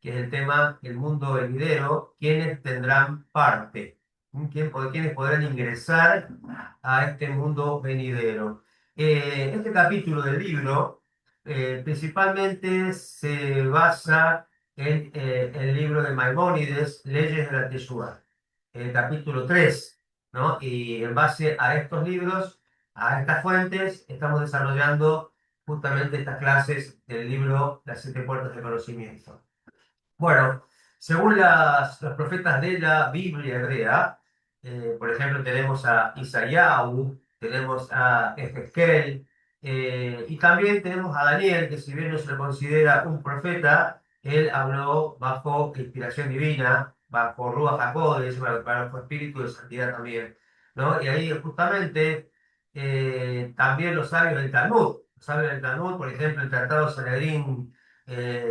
que es el tema El mundo venidero, quienes tendrán parte, quienes podrán ingresar a este mundo venidero. Este capítulo del libro principalmente se basa en el libro de Maimónides, Leyes de la Teshuvá, el capítulo 3, ¿no? Y en base a estos libros, a estas fuentes, estamos desarrollando justamente estas clases del libro Las siete puertas del conocimiento. Bueno, según los profetas de la Biblia hebrea, por ejemplo, tenemos a Isaías, tenemos a Ezequiel, y también tenemos a Daniel, que si bien no se le considera un profeta, él habló bajo inspiración divina, bajo Ruach HaKodesh, bajo espíritu de santidad también, ¿no? Y ahí justamente también los sabios del Talmud, por ejemplo, el Tratado Sanedrín,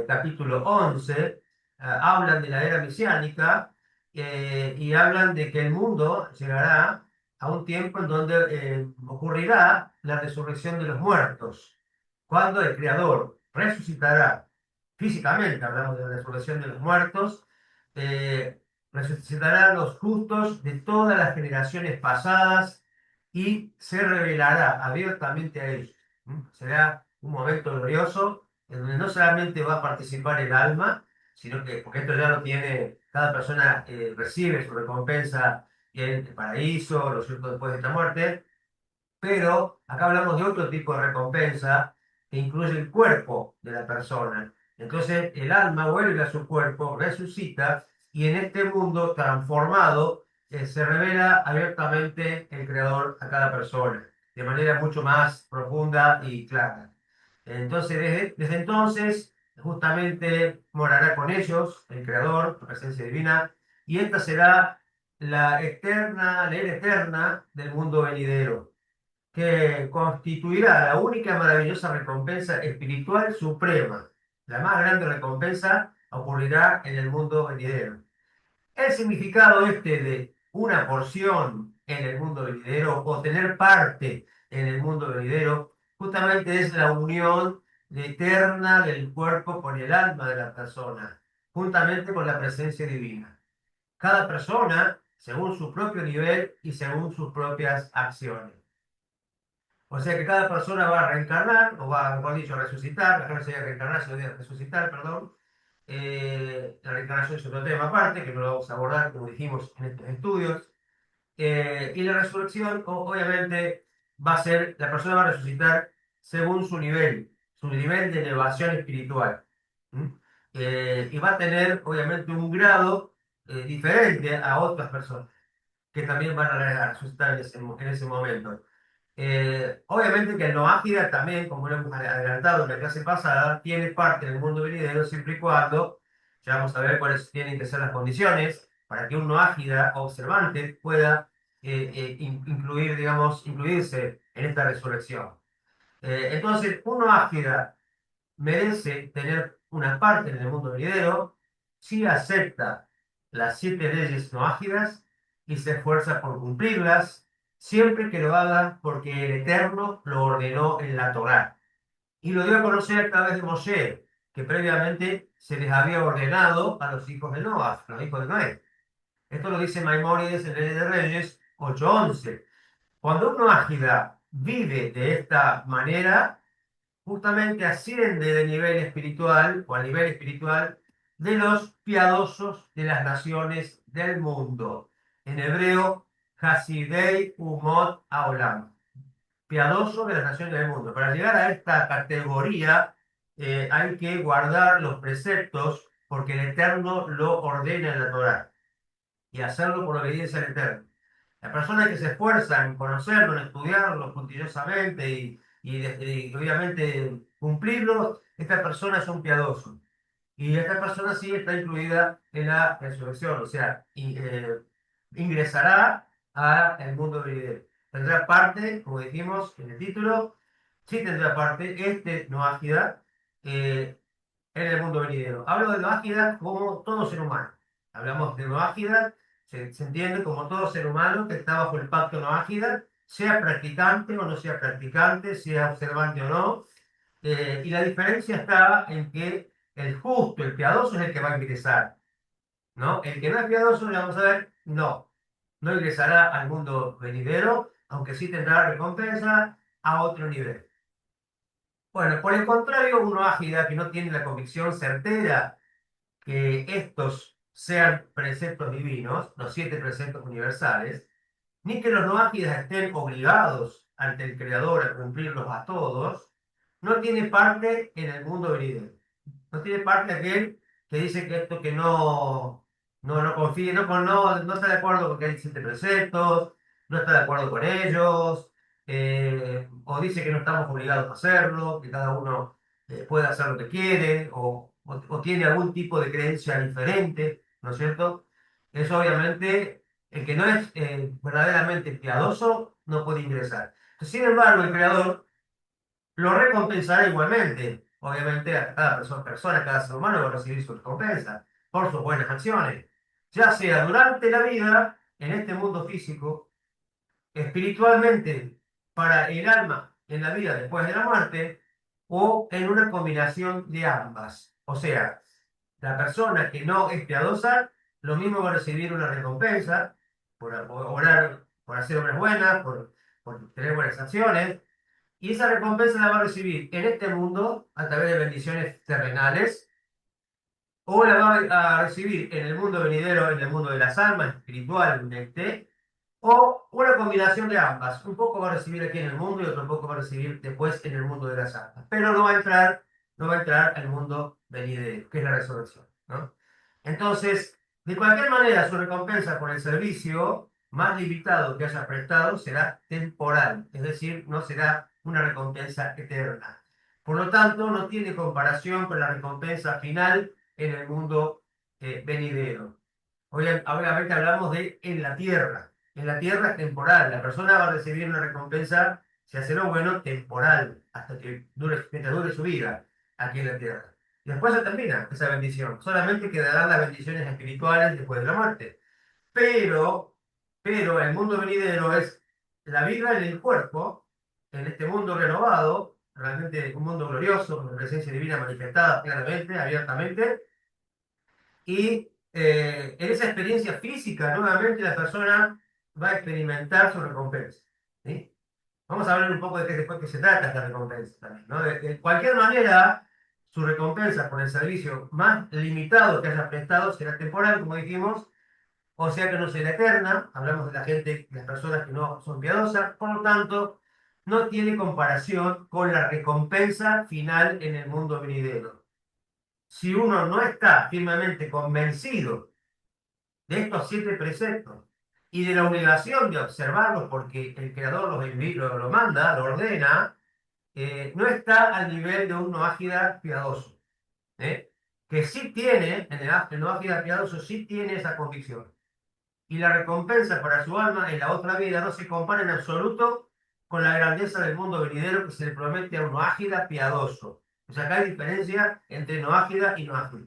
capítulo 11, hablan de la era mesiánica, y hablan de que el mundo llegará a un tiempo en donde ocurrirá la resurrección de los muertos, cuando el Creador resucitará físicamente, hablamos de la resurrección de los muertos, eh, resucitará a los justos de todas las generaciones pasadas y se revelará abiertamente a ellos. Será un momento glorioso en donde no solamente va a participar el alma, sino que, porque esto ya lo tiene, cada persona recibe su recompensa en el paraíso, lo cierto, después de esta muerte, pero acá hablamos de otro tipo de recompensa que incluye el cuerpo de la persona. Entonces el alma vuelve a su cuerpo, resucita, y en este mundo transformado se revela abiertamente el Creador a cada persona, de manera mucho más profunda y clara. Entonces, desde entonces, justamente morará con ellos el Creador, la presencia divina, y esta será la era eterna del mundo venidero, que constituirá la única maravillosa recompensa espiritual suprema. La más grande recompensa ocurrirá en el mundo venidero. El significado este de una porción en el mundo venidero o tener parte en el mundo venidero, justamente es la unión eterna del cuerpo con el alma de la persona, juntamente con la presencia divina. Cada persona según su propio nivel y según sus propias acciones. O sea que cada persona va a reencarnar, o va, mejor dicho, a resucitar. Acá no sería reencarnar, sino resucitar, perdón. La reencarnación es otro tema aparte, que no lo vamos a abordar, como dijimos, en estos estudios. Y la resurrección, obviamente, va a ser, la persona va a resucitar según su nivel de elevación espiritual. ¿Mm? Y va a tener, obviamente, un grado diferente a otras personas que también van a resucitar en ese momento. Obviamente que el no ágida también, como lo hemos adelantado en la clase pasada, tiene parte del mundo venidero siempre y cuando, ya vamos a ver cuáles tienen que ser las condiciones para que un no ágida observante pueda incluir, digamos, incluirse en esta resurrección. Entonces, un no ágida merece tener una parte en el mundo venidero si acepta las siete leyes no ágidas y se esfuerza por cumplirlas, siempre que lo haga porque el Eterno lo ordenó en la Torá. Y lo dio a conocer a través de Moshe, que previamente se les había ordenado a los hijos de Noah, a los hijos de Noé. Esto lo dice Maimónides en Leyes de Reyes 8:11. Cuando uno ágida vive de esta manera, justamente asciende de nivel espiritual o a nivel espiritual de los piadosos de las naciones del mundo. En hebreo, Hasidei Umot Haolam, piadoso de las naciones del mundo. Para llegar a esta categoría hay que guardar los preceptos porque el Eterno lo ordena en la Torá y hacerlo por obediencia al Eterno. Las personas que se esfuerzan en conocerlo, en estudiarlo puntillosamente y obviamente cumplirlo, estas personas son piadosos. Y esta persona sí está incluida en la resurrección, o sea, ingresará al mundo venidero. Tendrá parte, como dijimos en el título, sí tendrá parte, no ágida, eh, en el mundo venidero. Hablo de Noágida como todo ser humano. Hablamos de Noágida, se entiende como todo ser humano que está bajo el pacto Noágida, sea practicante o no sea practicante, sea observante o no. Y la diferencia está en que el justo, el piadoso es el que va a ingresar, ¿no? El que no es piadoso, le vamos a ver, no ingresará al mundo venidero, aunque sí tendrá recompensa a otro nivel. Bueno, por el contrario, uno ágida que no tiene la convicción certera que estos sean preceptos divinos, los 7 preceptos universales, ni que los no ágidas estén obligados ante el Creador a cumplirlos a todos, no tiene parte en el mundo venidero. No tiene parte aquel que dice que esto que no confía, no está de acuerdo con que hay 7 preceptos, no está de acuerdo con ellos, o dice que no estamos obligados a hacerlo, que cada uno puede hacer lo que quiere, o tiene algún tipo de creencia diferente, ¿no es cierto? Eso obviamente, el que no es verdaderamente piadoso no puede ingresar. Sin embargo, el Creador lo recompensará igualmente. Obviamente, a cada persona, cada ser humano va a recibir su recompensa por sus buenas acciones, ya sea durante la vida, en este mundo físico, espiritualmente para el alma en la vida después de la muerte, o en una combinación de ambas. O sea, la persona que no es piadosa, lo mismo va a recibir una recompensa por orar, por hacer obras buenas, por tener buenas acciones, y esa recompensa la va a recibir en este mundo a través de bendiciones terrenales, o la va a recibir en el mundo venidero, en el mundo de las almas, espiritualmente, o una combinación de ambas. Un poco va a recibir aquí en el mundo y otro poco va a recibir después en el mundo de las almas. Pero no va a entrar al mundo venidero, que es la resurrección, ¿no? Entonces, de cualquier manera, su recompensa por el servicio más limitado que haya prestado será temporal, es decir, no será una recompensa eterna. Por lo tanto, no tiene comparación con la recompensa final en el mundo venidero. Obviamente hablamos de en la tierra. En la tierra es temporal. La persona va a recibir una recompensa, si hace lo bueno, temporal, hasta que mientras dure su vida aquí en la tierra. Y después se termina esa bendición. Solamente quedarán las bendiciones espirituales después de la muerte. Pero, pero el mundo venidero es la vida en el cuerpo, en este mundo renovado, realmente un mundo glorioso, con la presencia divina manifestada claramente, abiertamente, y en esa experiencia física, nuevamente la persona va a experimentar su recompensa. ¿Sí? Vamos a hablar un poco de qué después que se trata esta recompensa también, ¿no? De cualquier manera, su recompensa por el servicio más limitado que haya prestado será temporal, como dijimos, o sea que no será eterna. Hablamos de la gente, las personas que no son piadosas, por lo tanto, no tiene comparación con la recompensa final en el mundo venidero. Si uno no está firmemente convencido de estos 7 preceptos y de la obligación de observarlos porque el Creador lo manda, lo ordena, no está al nivel de un noágida piadoso, ¿eh? Que sí tiene, el noágida piadoso sí tiene esa convicción. Y la recompensa para su alma en la otra vida no se compara en absoluto con la grandeza del mundo venidero que se le promete a un noágida piadoso. O sea, acá hay diferencia entre noágida y noágida.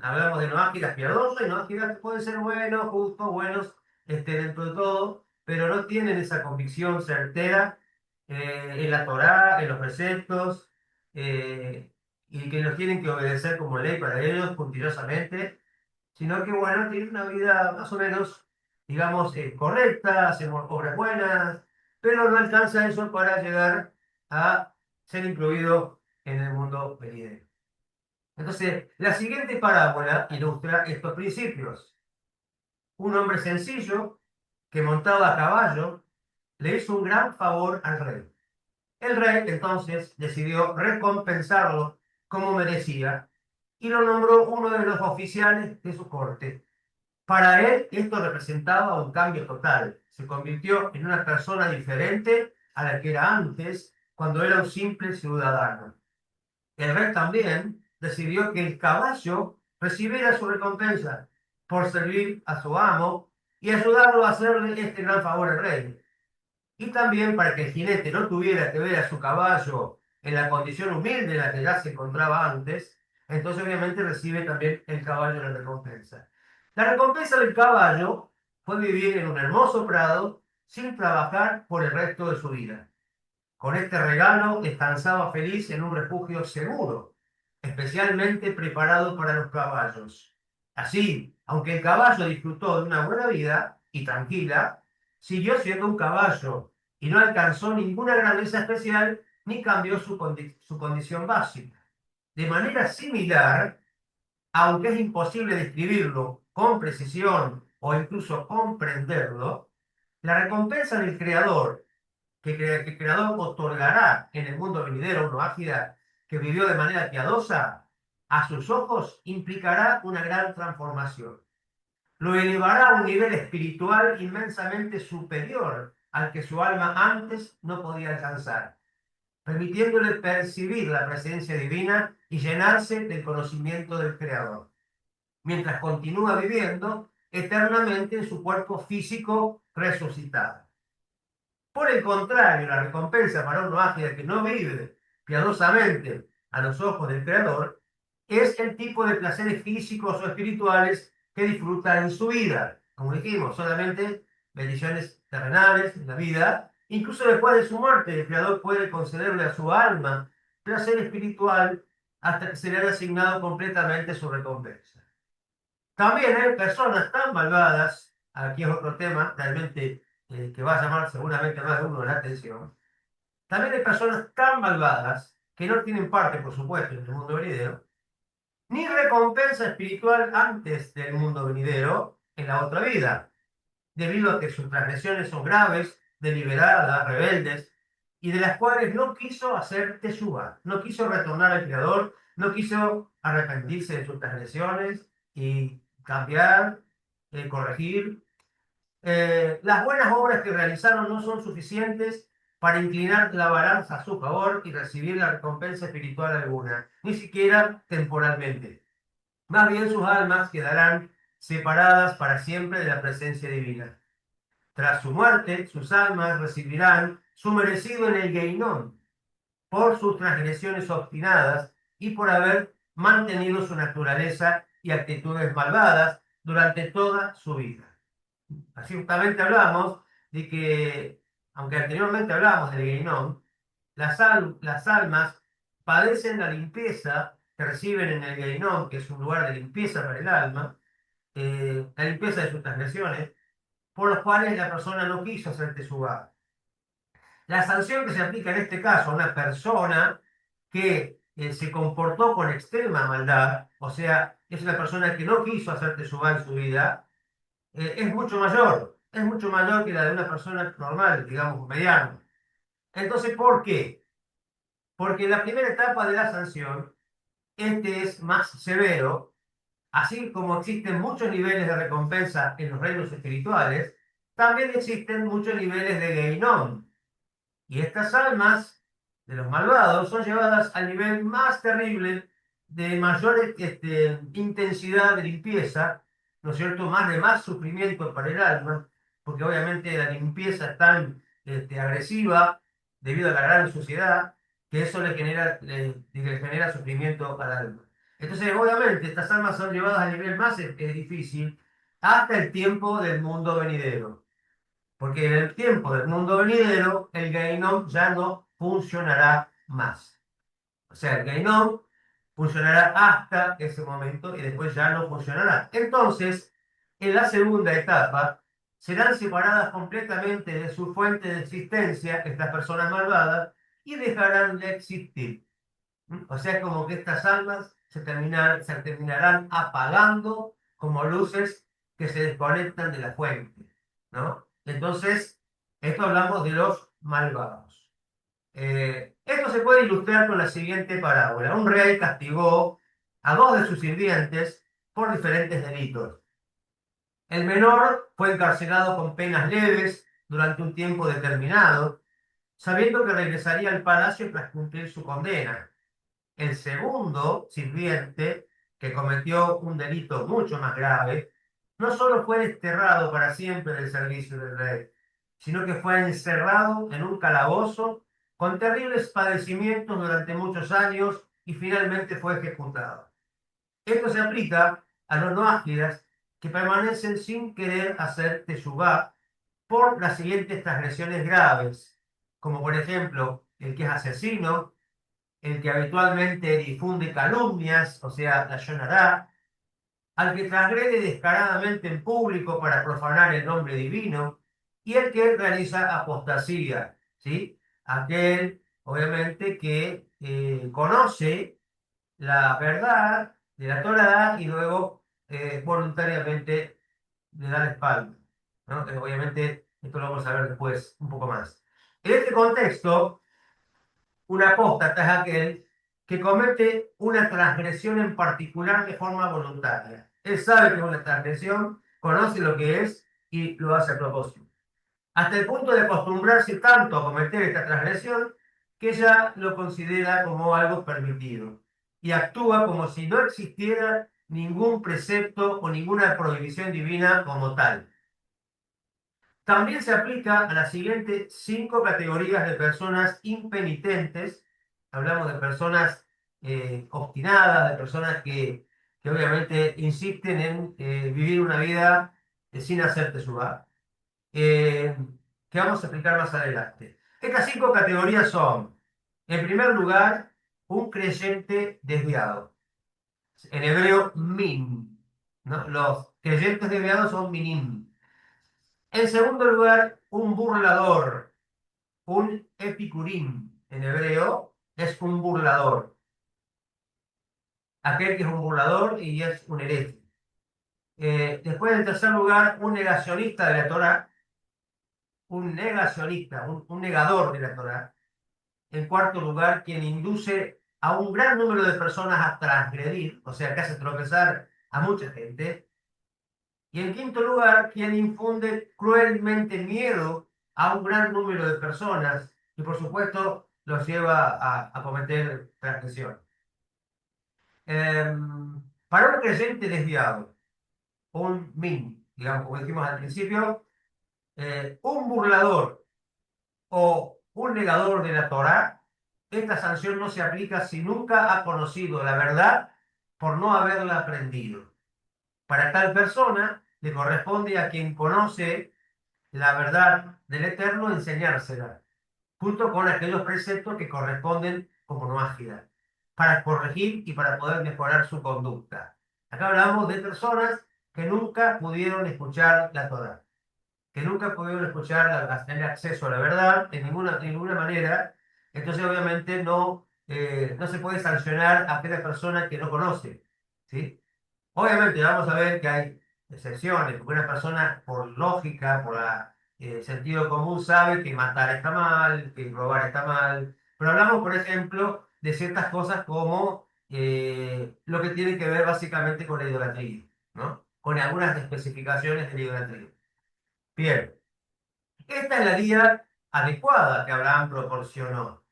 Hablamos de noágidas piadosas y noágidas que pueden ser buenos, justos, buenos dentro de todo, pero no tienen esa convicción certera en la Torá, en los preceptos, y que los tienen que obedecer como ley para ellos puntillosamente, sino que, bueno, tienen una vida más o menos, digamos, correcta, hacen obras buenas, pero no alcanza eso para llegar a ser incluido en el mundo venidero. Entonces, la siguiente parábola ilustra estos principios. Un hombre sencillo que montaba a caballo le hizo un gran favor al rey. El rey entonces decidió recompensarlo como merecía y lo nombró uno de los oficiales de su corte. Para él esto representaba un cambio total. Se convirtió en una persona diferente a la que era antes cuando era un simple ciudadano. El rey también decidió que el caballo recibiera su recompensa por servir a su amo y ayudarlo a hacerle este gran favor al rey. Y también para que el jinete no tuviera que ver a su caballo en la condición humilde en la que ya se encontraba antes, entonces obviamente recibe también el caballo la recompensa. La recompensa del caballo fue vivir en un hermoso prado sin trabajar por el resto de su vida. Con este regalo descansaba feliz en un refugio seguro. especialmente preparado para los caballos. Así, aunque el caballo disfrutó de una buena vida y tranquila, siguió siendo un caballo y no alcanzó ninguna grandeza especial ni cambió su condición básica. De manera similar, aunque es imposible describirlo con precisión o incluso comprenderlo, la recompensa del Creador que el Creador otorgará en el mundo venidero una ágida que vivió de manera piadosa, a sus ojos implicará una gran transformación. Lo elevará a un nivel espiritual inmensamente superior al que su alma antes no podía alcanzar, permitiéndole percibir la presencia divina y llenarse del conocimiento del Creador, mientras continúa viviendo eternamente en su cuerpo físico resucitado. Por el contrario, la recompensa para un ágil que no vive piadosamente a los ojos del Creador es el tipo de placeres físicos o espirituales que disfruta en su vida. Como dijimos, solamente bendiciones terrenales en la vida. Incluso después de su muerte, el Creador puede concederle a su alma placer espiritual hasta que se le haya asignado completamente su recompensa. También hay personas tan malvadas, aquí es otro tema realmente que va a llamar seguramente más de uno la atención. También hay personas tan malvadas que no tienen parte, por supuesto, en el mundo venidero, ni recompensa espiritual antes del mundo venidero en la otra vida, debido a que sus transgresiones son graves, deliberadas, rebeldes, y de las cuales no quiso hacer teshuva, no quiso retornar al Creador, no quiso arrepentirse de sus transgresiones y cambiar, corregir. Las buenas obras que realizaron no son suficientes para inclinar la balanza a su favor y recibir la recompensa espiritual alguna, ni siquiera temporalmente. Más bien sus almas quedarán separadas para siempre de la presencia divina. Tras su muerte, sus almas recibirán su merecido en el Geinón por sus transgresiones obstinadas y por haber mantenido su naturaleza y actitudes malvadas durante toda su vida. Así justamente hablamos de que, aunque anteriormente hablamos del Geinón, las almas padecen la limpieza que reciben en el Geinón, que es un lugar de limpieza para el alma, la limpieza de sus transgresiones, por los cuales la persona no quiso hacer teshuva. La sanción que se aplica en este caso a una persona que se comportó con extrema maldad, o sea, es una persona que no quiso hacer teshuva en su vida, es mucho mayor que la de una persona normal, digamos, mediana. Entonces, ¿por qué? Porque en la primera etapa de la sanción, este es más severo, así como existen muchos niveles de recompensa en los reinos espirituales, también existen muchos niveles de Geinón. Y estas almas de los malvados son llevadas al nivel más terrible de mayor intensidad de limpieza, ¿no es cierto? Más sufrimiento para el alma, porque obviamente la limpieza es tan agresiva debido a la gran suciedad que eso le genera sufrimiento al alma. Entonces, obviamente, estas almas son llevadas al nivel más difícil hasta el tiempo del mundo venidero. Porque en el tiempo del mundo venidero, el Geinom ya no funcionará más. O sea, el Geinom funcionará hasta ese momento y después ya no funcionará. Entonces, en la segunda etapa, serán separadas completamente de su fuente de existencia estas personas malvadas y dejarán de existir. O sea, como que estas almas se terminarán apagando como luces que se desconectan de la fuente, ¿no? Entonces, esto hablamos de los malvados. Esto se puede ilustrar con la siguiente parábola. Un rey castigó a dos de sus sirvientes por diferentes delitos. El menor fue encarcelado con penas leves durante un tiempo determinado, sabiendo que regresaría al palacio tras cumplir su condena. El segundo sirviente, que cometió un delito mucho más grave, no solo fue desterrado para siempre del servicio del rey, sino que fue encerrado en un calabozo con terribles padecimientos durante muchos años y finalmente fue ejecutado. Esto se aplica a los noágidas que permanecen sin querer hacer teshuvá por las siguientes transgresiones graves, como por ejemplo el que es asesino, el que habitualmente difunde calumnias, o sea, la Yonará, al que transgrede descaradamente en público para profanar el nombre divino, y el que realiza apostasía, ¿sí? Aquel, obviamente, que conoce la verdad de la Torá y luego voluntariamente le da la espalda, ¿no? Obviamente, esto lo vamos a ver después un poco más. En este contexto, un apóstata es aquel que comete una transgresión en particular de forma voluntaria. Él sabe que es una transgresión, conoce lo que es y lo hace a propósito. Hasta el punto de acostumbrarse tanto a cometer esta transgresión que ya lo considera como algo permitido y actúa como si no existiera ningún precepto o ninguna prohibición divina como tal. También se aplica a las siguientes cinco categorías de personas impenitentes. Hablamos de personas obstinadas, de personas que obviamente insisten en vivir una vida sin hacer teshuva, eh, que vamos a explicar más adelante. Estas cinco categorías son, en primer lugar, un creyente desviado. En hebreo, min, ¿no? Los creyentes desviados son minim. En segundo lugar, un burlador, un epicurín en hebreo es un burlador, aquel que es un burlador y es un hereje. Después, en tercer lugar, un negacionista de la Torá, un negacionista, un negador de la Torá. En cuarto lugar, quien induce a un gran número de personas a transgredir, o sea, que hace tropezar a mucha gente. Y en quinto lugar, quien infunde cruelmente miedo a un gran número de personas y por supuesto los lleva a cometer transgresión. Para un creyente desviado, un min, digamos, como dijimos al principio, un burlador o un negador de la Torá, esta sanción no se aplica si nunca ha conocido la verdad por no haberla aprendido. Para tal persona le corresponde a quien conoce la verdad del Eterno, enseñársela, junto con aquellos preceptos que corresponden como noágida, para corregir y para poder mejorar su conducta. Acá hablamos de personas que nunca pudieron escuchar la Torá, que nunca pudieron escuchar, tener acceso a la verdad de ninguna manera. Entonces, obviamente, no se puede sancionar a aquella persona que no conoce, ¿sí? Obviamente vamos a ver que hay excepciones, porque una persona por lógica, por sentido común sabe que matar está mal, que robar está mal, pero hablamos, por ejemplo, de ciertas cosas como lo que tiene que ver básicamente con la idolatría, ¿no? Con algunas especificaciones de la idolatría. Bien, esta es la guía adecuada que Abraham proporcionó.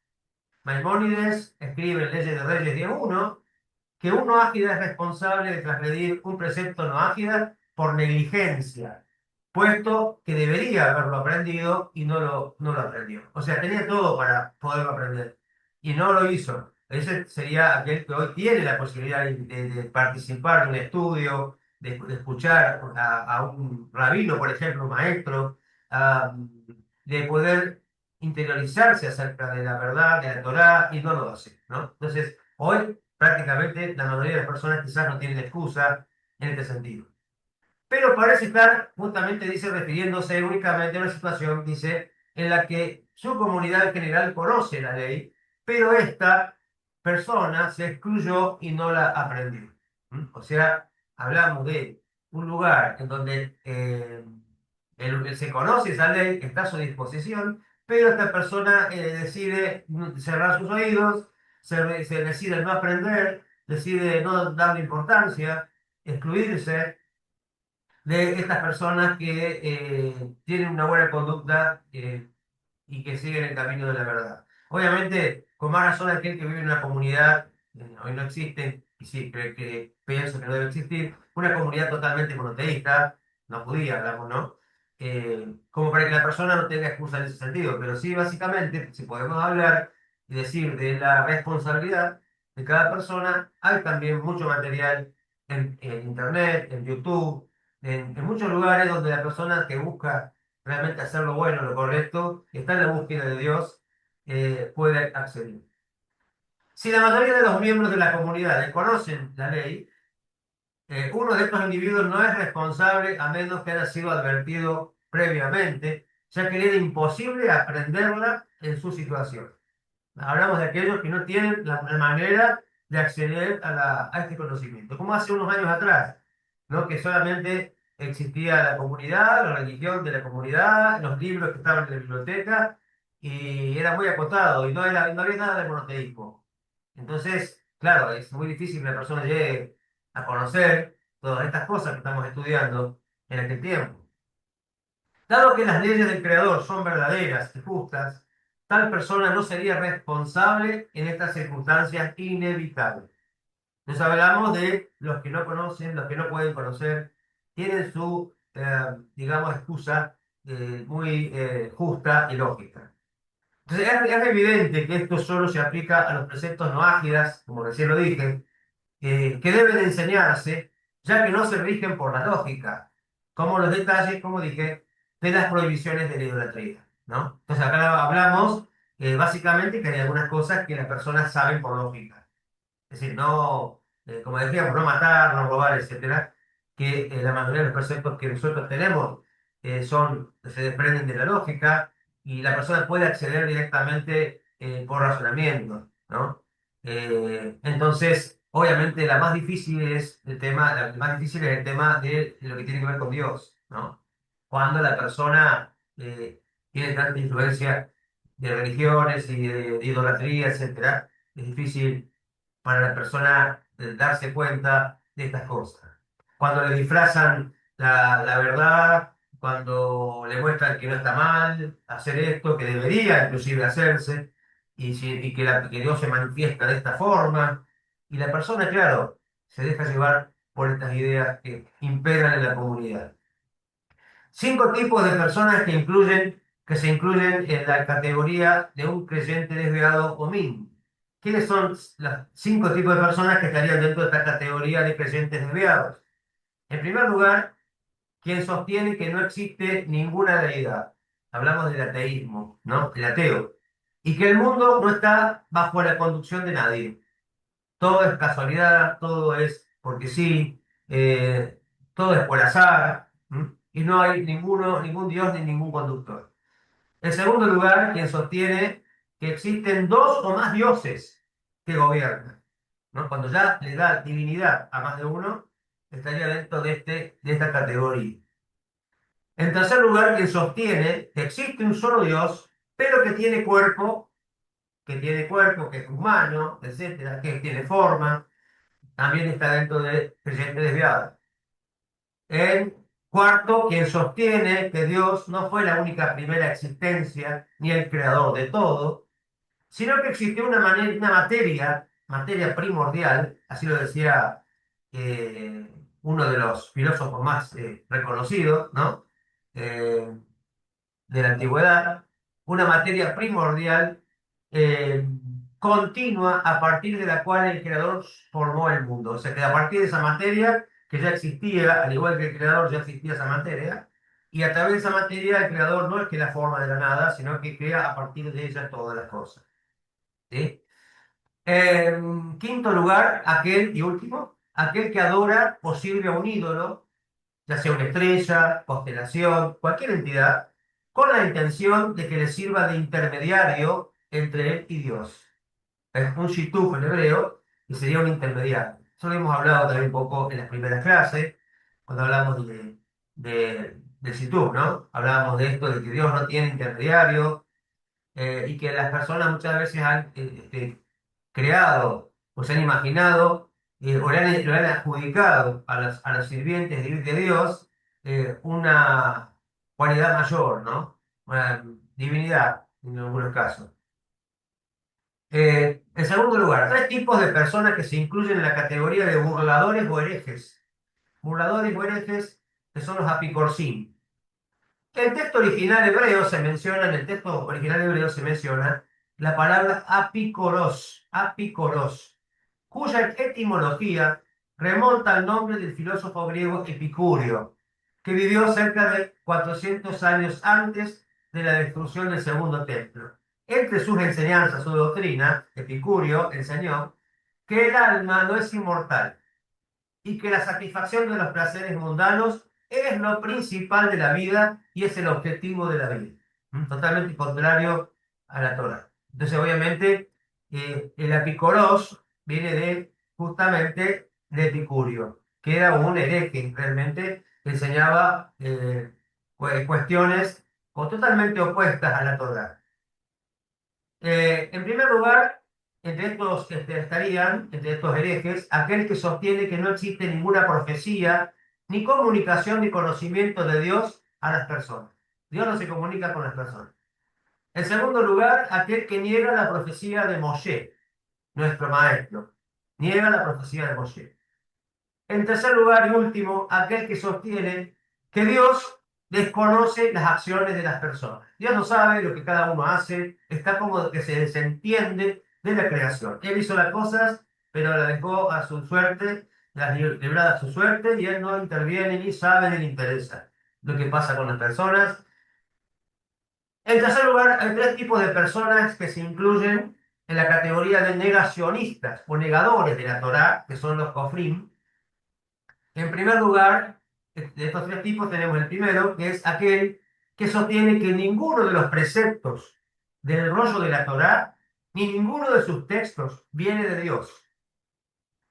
Maimónides escribe en Leyes de Reyes 10.1 que un noágida es responsable de transgredir un precepto noágida por negligencia, puesto que debería haberlo aprendido y no lo aprendió. O sea, tenía todo para poderlo aprender y no lo hizo. Ese sería aquel que hoy tiene la posibilidad de participar de un estudio, de escuchar a un rabino, por ejemplo, un maestro, ah, de poder interiorizarse acerca de la verdad, de la Torá, y no lo hace, ¿no? Entonces, hoy prácticamente la mayoría de las personas quizás no tienen excusa en este sentido. Pero parece estar, justamente dice, refiriéndose únicamente a una situación, dice, en la que su comunidad en general conoce la ley, pero esta persona se excluyó y no la aprendió. ¿Mm? O sea, hablamos de un lugar en donde se conoce esa ley, está a su disposición, pero esta persona decide cerrar sus oídos, se decide no aprender, decide no darle importancia, excluirse de estas personas que tienen una buena conducta y que siguen el camino de la verdad. Obviamente, con más razón aquel que vive en una comunidad, hoy no existe, y sí, que pienso que no debe existir, una comunidad totalmente monoteísta, no judía, hablamos, ¿no? Como para que la persona no tenga excusa en ese sentido, pero sí, básicamente, si podemos hablar y decir de la responsabilidad de cada persona, hay también mucho material en Internet, en YouTube, en muchos lugares donde la persona que busca realmente hacer lo bueno, lo correcto, está en la búsqueda de Dios, puede acceder. Si la mayoría de los miembros de la comunidad desconocen la ley, uno de estos individuos no es responsable a menos que haya sido advertido previamente, ya que le era imposible aprenderla en su situación. Hablamos de aquellos que no tienen la manera de acceder a este conocimiento, como hace unos años atrás, ¿no? Que solamente existía la comunidad, la religión de la comunidad, los libros que estaban en la biblioteca, y era muy acotado, y no había nada de monoteísmo. Entonces, claro, es muy difícil que la persona llegue a conocer todas estas cosas que estamos estudiando en aquel tiempo. Dado que las leyes del Creador son verdaderas y justas, tal persona no sería responsable en estas circunstancias inevitables. Entonces hablamos de los que no conocen, los que no pueden conocer, tienen su, digamos, excusa muy justa y lógica. Entonces es evidente que esto solo se aplica a los preceptos no ágidas, como recién lo dije, que deben enseñarse, ya que no se rigen por la lógica, como los detalles, como dije, de las prohibiciones de la idolatría, ¿no? Entonces acá hablamos básicamente que hay algunas cosas que las personas saben por lógica. Es decir, no, como decíamos, no matar, no robar, etcétera, que la mayoría de los preceptos que nosotros tenemos se desprenden de la lógica y la persona puede acceder directamente por razonamiento, ¿no? Entonces, obviamente, la más difícil es el tema, la más difícil es el tema de lo que tiene que ver con Dios, ¿no? Cuando la persona tiene tanta influencia de religiones y de idolatría, etcétera, es difícil para la persona darse cuenta de estas cosas. Cuando le disfrazan la verdad, cuando le muestran que no está mal hacer esto, que debería inclusive hacerse, y que Dios se manifiesta de esta forma, y la persona, claro, se deja llevar por estas ideas que imperan en la comunidad. Cinco tipos de personas que se incluyen en la categoría de un creyente desviado o min. ¿Quiénes son los cinco tipos de personas que estarían dentro de esta categoría de creyentes desviados? En primer lugar, quien sostiene que no existe ninguna deidad. Hablamos del ateísmo, ¿no? El ateo. Y que el mundo no está bajo la conducción de nadie. Todo es casualidad, todo es porque sí, todo es por azar, ¿m? Y no hay ningún Dios ni ningún conductor. En segundo lugar, quien sostiene que existen dos o más dioses que gobiernan, ¿no? Cuando ya le da divinidad a más de uno, estaría dentro de esta categoría. En tercer lugar, quien sostiene que existe un solo Dios, pero que es humano, etcétera, que tiene forma, también está dentro de creyentes desviados. En cuarto, quien sostiene que Dios no fue la única primera existencia ni el creador de todo, sino que existió una materia primordial, así lo decía eh, uno de los filósofos más reconocidos, ¿no? Eh, de la antigüedad, una materia primordial eh, continua a partir de la cual el creador formó el mundo. O sea que a partir de esa materia que ya existía, al igual que el creador ya existía esa materia, y a través de esa materia el creador no es que la forma de la nada, sino que crea a partir de ella todas las cosas. ¿Sí? En quinto lugar, aquel y último, aquel que adora o sirve a un ídolo, ya sea una estrella, constelación, cualquier entidad, con la intención de que le sirva de intermediario entre él y Dios. Es un shituf en hebreo y sería un intermediario. Eso lo hemos hablado también un poco en las primeras clases, cuando hablamos del shituf, ¿no? Hablábamos de esto, de que Dios no tiene intermediario, y que las personas muchas veces han creado o se han imaginado o le han adjudicado a los sirvientes de Dios una cualidad mayor, ¿no? Una divinidad en algunos casos. En segundo lugar, tres tipos de personas que se incluyen en la categoría de burladores o herejes. Burladores o herejes que son los apicorsim. En el texto original hebreo se menciona la palabra apicoros, cuya etimología remonta al nombre del filósofo griego Epicurio, que vivió cerca de 400 años antes de la destrucción del segundo templo. Entre sus enseñanzas, su doctrina, Epicurio enseñó que el alma no es inmortal y que la satisfacción de los placeres mundanos es lo principal de la vida y es el objetivo de la vida. Totalmente contrario a la Torá. Entonces, obviamente, el Apicorós viene de justamente de Epicurio, que era un hereje, realmente que enseñaba cuestiones totalmente opuestas a la Torá. En primer lugar, entre estos estarían, entre estos herejes, aquel que sostiene que no existe ninguna profecía, ni comunicación, ni conocimiento de Dios a las personas. Dios no se comunica con las personas. En segundo lugar, aquel que niega la profecía de Moshe, nuestro maestro. Niega la profecía de Moshe. En tercer lugar y último, aquel que sostiene que Dios desconoce las acciones de las personas. Dios no sabe lo que cada uno hace, está como que se desentiende de la creación. Él hizo las cosas, pero las dejó a su suerte, las librada a su suerte, y él no interviene, ni sabe, ni le interesa lo que pasa con las personas. En tercer lugar, hay tres tipos de personas que se incluyen en la categoría de negacionistas o negadores de la Torá, que son los Kofrim. En primer lugar, de estos tres tipos tenemos el primero, que es aquel que sostiene que ninguno de los preceptos del rollo de la Torá, ni ninguno de sus textos viene de Dios,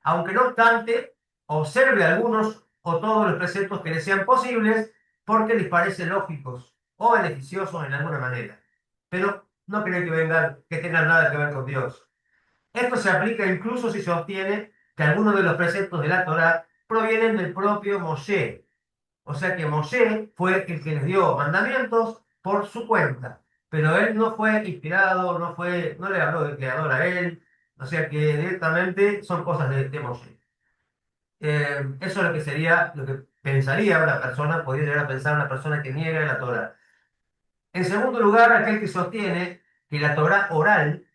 aunque no obstante observe algunos o todos los preceptos que le sean posibles porque les parecen lógicos o beneficiosos en alguna manera, pero no creen que vengan, que tengan nada que ver con Dios. Esto se aplica incluso si se sostiene que algunos de los preceptos de la Torá provienen del propio Moshe. O sea que Moshe fue el que les dio mandamientos por su cuenta. Pero él no fue inspirado, no le habló del creador a él. O sea que directamente son cosas de Moshe. Eso es lo que sería, lo que pensaría una persona, podría llegar a pensar una persona que niega la Torá. En segundo lugar, aquel que sostiene que la Torá oral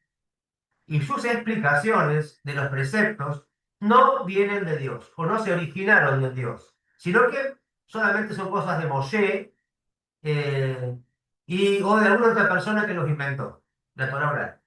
y sus explicaciones de los preceptos no vienen de Dios o no se originaron de Dios, sino que solamente son cosas de Moshe eh, o de alguna otra persona que los inventó, la Torah oral.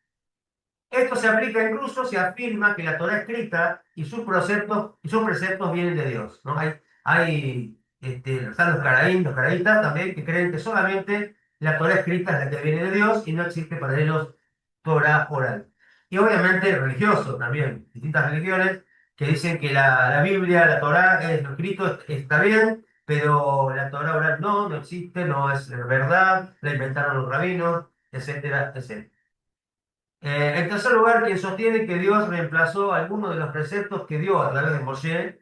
Esto se aplica incluso, se afirma que la Torah escrita y sus preceptos vienen de Dios, ¿no? Están los caraín, los caraítas también, que creen que solamente la Torah escrita es la que viene de Dios y no existe para ellos Torah oral. Y obviamente religiosos también, distintas religiones que dicen que la Biblia, la Torah, es lo escrito, está bien, pero la Torah oral no existe, no es verdad, la inventaron los rabinos, etcétera, etcétera. En tercer lugar, quien sostiene que Dios reemplazó algunos de los preceptos que dio a través de Moshe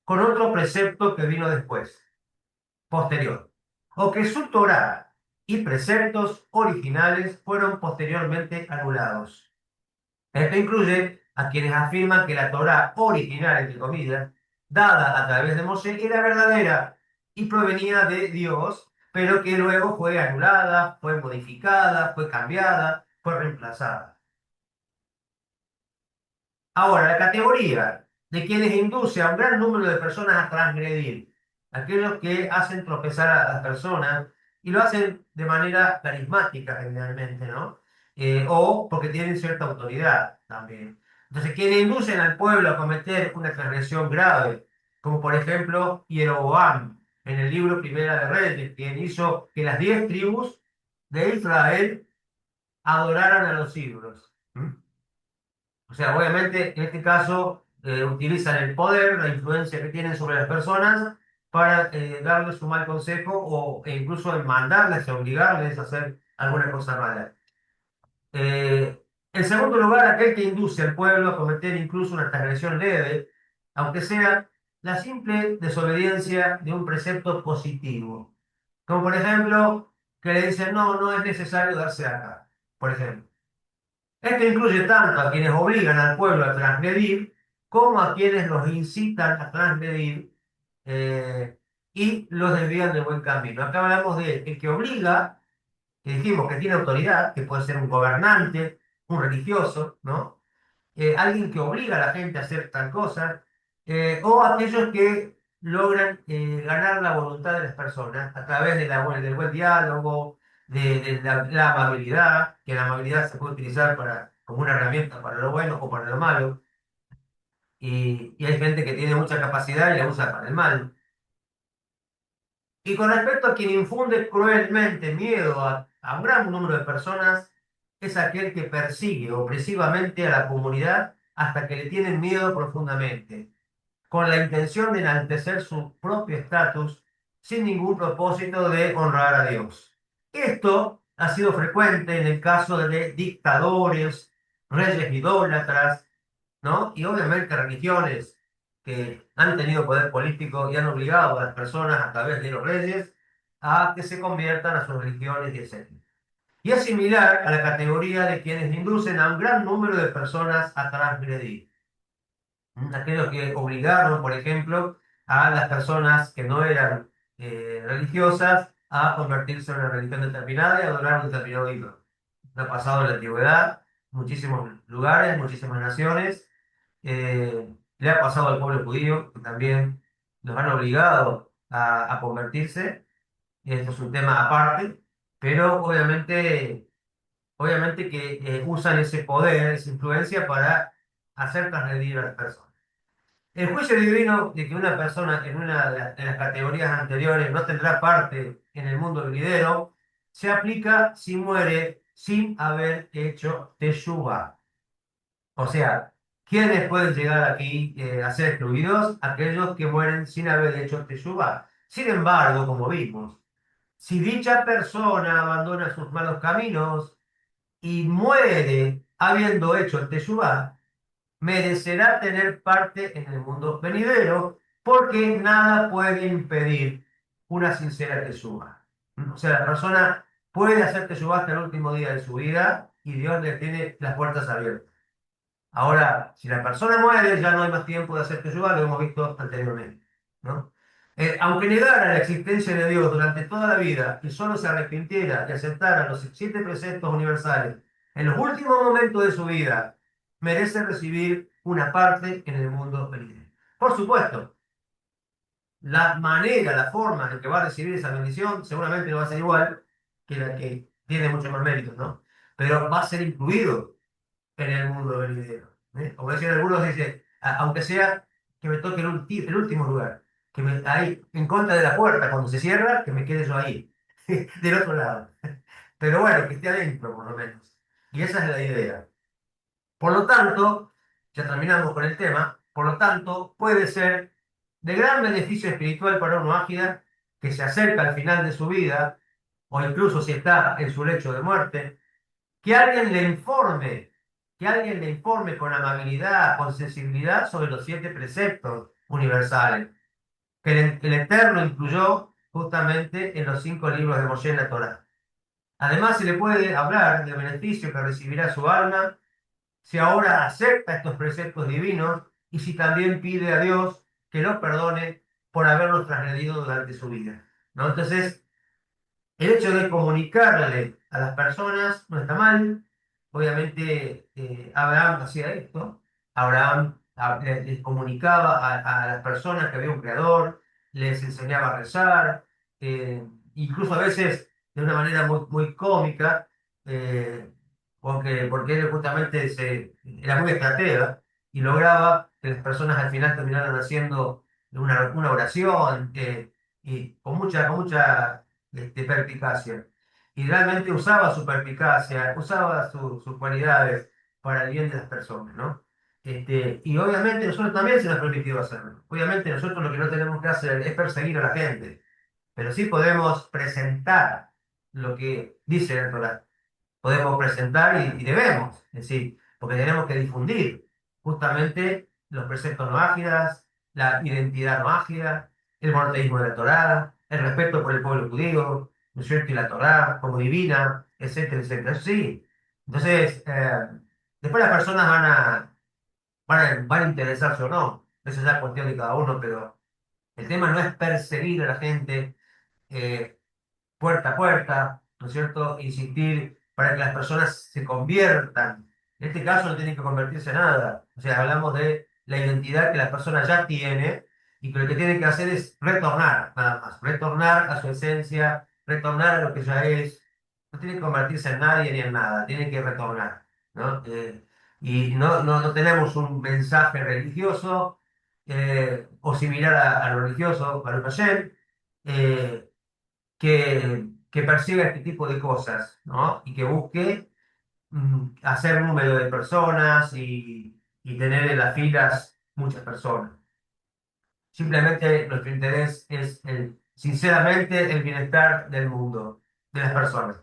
con otro precepto que vino después, posterior, o que su Torá y preceptos originales fueron posteriormente anulados. Esto incluye a quienes afirman que la Torá original, entre comillas, dada a través de Moshe, era verdadera y provenía de Dios, pero que luego fue anulada, fue modificada, fue cambiada, fue reemplazada. Ahora, la categoría de quienes induce a un gran número de personas a transgredir, aquellos que hacen tropezar a las personas y lo hacen de manera carismática generalmente, ¿no? O porque tienen cierta autoridad también. Entonces, quienes inducen al pueblo a cometer una transgresión grave, como por ejemplo Jeroboam en el libro Primera de Reyes, quien hizo que las 10 tribus de Israel adoraran a los ídolos. O sea, obviamente en este caso utilizan el poder, la influencia que tienen sobre las personas para darles un mal consejo e incluso mandarles, obligarles a hacer alguna cosa mala. En segundo lugar, aquel que induce al pueblo a cometer incluso una transgresión leve, aunque sea la simple desobediencia de un precepto positivo. Como por ejemplo, que le dicen, no, no es necesario darse acá, por ejemplo. Esto incluye tanto a quienes obligan al pueblo a transgredir, como a quienes los incitan a transgredir y los desvían del buen camino. Acá hablamos de el que obliga, que dijimos que tiene autoridad, que puede ser un gobernante, un religioso, ¿no? Alguien que obliga a la gente a hacer tal cosa, o aquellos que logran ganar la voluntad de las personas a través del buen diálogo, la amabilidad, que la amabilidad se puede utilizar como una herramienta para lo bueno o para lo malo, y hay gente que tiene mucha capacidad y la usa para el mal. Y con respecto a quien infunde cruelmente miedo a un gran número de personas, es aquel que persigue opresivamente a la comunidad hasta que le tienen miedo profundamente, con la intención de enaltecer su propio estatus sin ningún propósito de honrar a Dios. Esto ha sido frecuente en el caso de dictadores, reyes idólatras, ¿no? Y obviamente religiones que han tenido poder político y han obligado a las personas a través de los reyes a que se conviertan a sus religiones y etc. Y es similar a la categoría de quienes inducen a un gran número de personas a transgredir. Aquellos que obligaron, por ejemplo, a las personas que no eran religiosas a convertirse en una religión determinada y adorar un determinado ídolo. Lo ha pasado en la antigüedad, muchísimos lugares, muchísimas naciones. Le ha pasado al pueblo judío, que también los han obligado a convertirse. Y esto es un tema aparte, pero obviamente que usan ese poder, esa influencia para hacer transgredir a las personas. El juicio divino de que una persona en una de las categorías anteriores no tendrá parte en el mundo venidero se aplica si muere sin haber hecho teshuvah. O sea, ¿quiénes pueden llegar aquí a ser excluidos? Aquellos que mueren sin haber hecho teshuvah. Sin embargo, como vimos, si dicha persona abandona sus malos caminos y muere habiendo hecho el teshuvah, merecerá tener parte en el mundo venidero, porque nada puede impedir una sincera teshuva. O sea, la persona puede hacer teshuva hasta el último día de su vida y Dios le tiene las puertas abiertas. Ahora, si la persona muere, ya no hay más tiempo de hacer teshuva, lo hemos visto anteriormente, ¿no? Aunque negara la existencia de Dios durante toda la vida y solo se arrepintiera y aceptara los 7 preceptos universales en los últimos momentos de su vida, merece recibir una parte en el mundo venidero. Por supuesto, la manera, la forma en que va a recibir esa bendición seguramente no va a ser igual que la que tiene mucho más méritos, ¿no? Pero va a ser incluido en el mundo venidero. Como decían algunos, dice, aunque sea que me toque el último lugar, que me, ahí en contra de la puerta, cuando se cierra, que me quede yo ahí, del otro lado. Pero bueno, que esté adentro por lo menos. Y esa es la idea. Por lo tanto, ya terminamos con el tema, por lo tanto, puede ser de gran beneficio espiritual para un ágida que se acerca al final de su vida, o incluso si está en su lecho de muerte, que alguien le informe, que alguien le informe con amabilidad, con sensibilidad sobre los 7 preceptos universales, que el Eterno incluyó justamente en los 5 libros de Moshe en la Torá. Además, se le puede hablar del beneficio que recibirá su alma si ahora acepta estos preceptos divinos y si también pide a Dios que lo perdone por haberlos transgredido durante su vida, ¿no? Entonces, el hecho de comunicarle a las personas no está mal. Obviamente, Abraham hacía esto. Abraham les comunicaba a las personas que había un creador, les enseñaba a rezar, incluso a veces de una manera muy cómica, eh, porque él justamente era muy estratega y lograba que las personas al final terminaran haciendo una oración y con mucha perspicacia. Y realmente usaba su perspicacia, usaba sus cualidades para el bien de las personas, ¿no? Y obviamente nosotros también se nos ha permitido hacerlo. Obviamente nosotros lo que no tenemos que hacer es perseguir a la gente, pero sí podemos presentar lo que dice la Torá. Podemos presentar y debemos, es decir, porque tenemos que difundir justamente los preceptos no ágidas, la identidad no ágida, el monoteísmo de la Torá, el respeto por el pueblo judío, ¿no es cierto? Y la Torá como divina, etcétera, etcétera. Eso sí. Entonces, después las personas van a interesarse o no. Eso es ya cuestión de cada uno, pero el tema no es perseguir a la gente, eh, puerta a puerta, ¿no es cierto? Insistir para que las personas se conviertan. En este caso no tienen que convertirse en nada. O sea, hablamos de la identidad que la persona ya tiene y que lo que tiene que hacer es retornar, nada más. Retornar a su esencia, retornar a lo que ya es. no tiene que convertirse en nadie ni en nada, tiene que retornar, ¿no? Y no tenemos un mensaje religioso o similar a lo religioso, Baruch Hashem, eh, que persiga este tipo de cosas, ¿no? Y que busque hacer número de personas y tener en las filas muchas personas. Simplemente nuestro interés es, sinceramente, el bienestar del mundo, de las personas.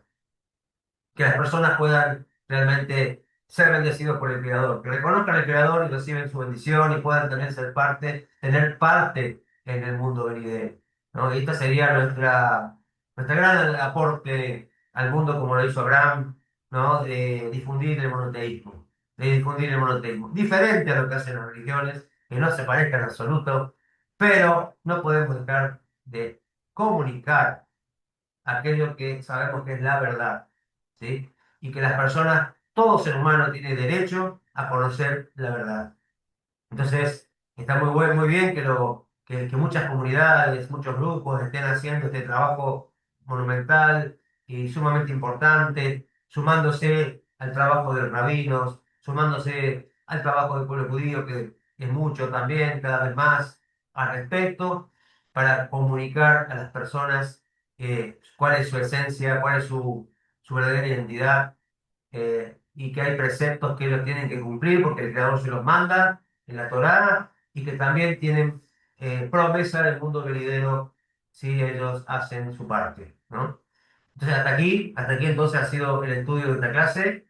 Que las personas puedan realmente ser bendecidos por el Creador, que reconozcan al Creador y reciben su bendición y puedan también ser parte, tener parte en el mundo venidero, ¿no? Y esta sería nuestra gran aporte al mundo, como lo hizo Abraham, ¿no? De difundir el monoteísmo, de difundir el monoteísmo. Diferente a lo que hacen las religiones, que no se parezcan en absoluto, pero no podemos dejar de comunicar aquello que sabemos que es la verdad, ¿sí? Y que las personas, todo ser humano tiene derecho a conocer la verdad. Entonces, está muy bueno, muy bien que muchas comunidades, muchos grupos estén haciendo este trabajo monumental y sumamente importante, sumándose al trabajo de los rabinos, sumándose al trabajo del pueblo judío, que es mucho también, cada vez más al respecto, para comunicar a las personas cuál es su esencia, cuál es su verdadera identidad, y que hay preceptos que ellos tienen que cumplir porque el Creador se los manda en la Torá y que también tienen promesa del mundo venidero si ellos hacen su parte, ¿no? Entonces, hasta aquí entonces ha sido el estudio de esta clase.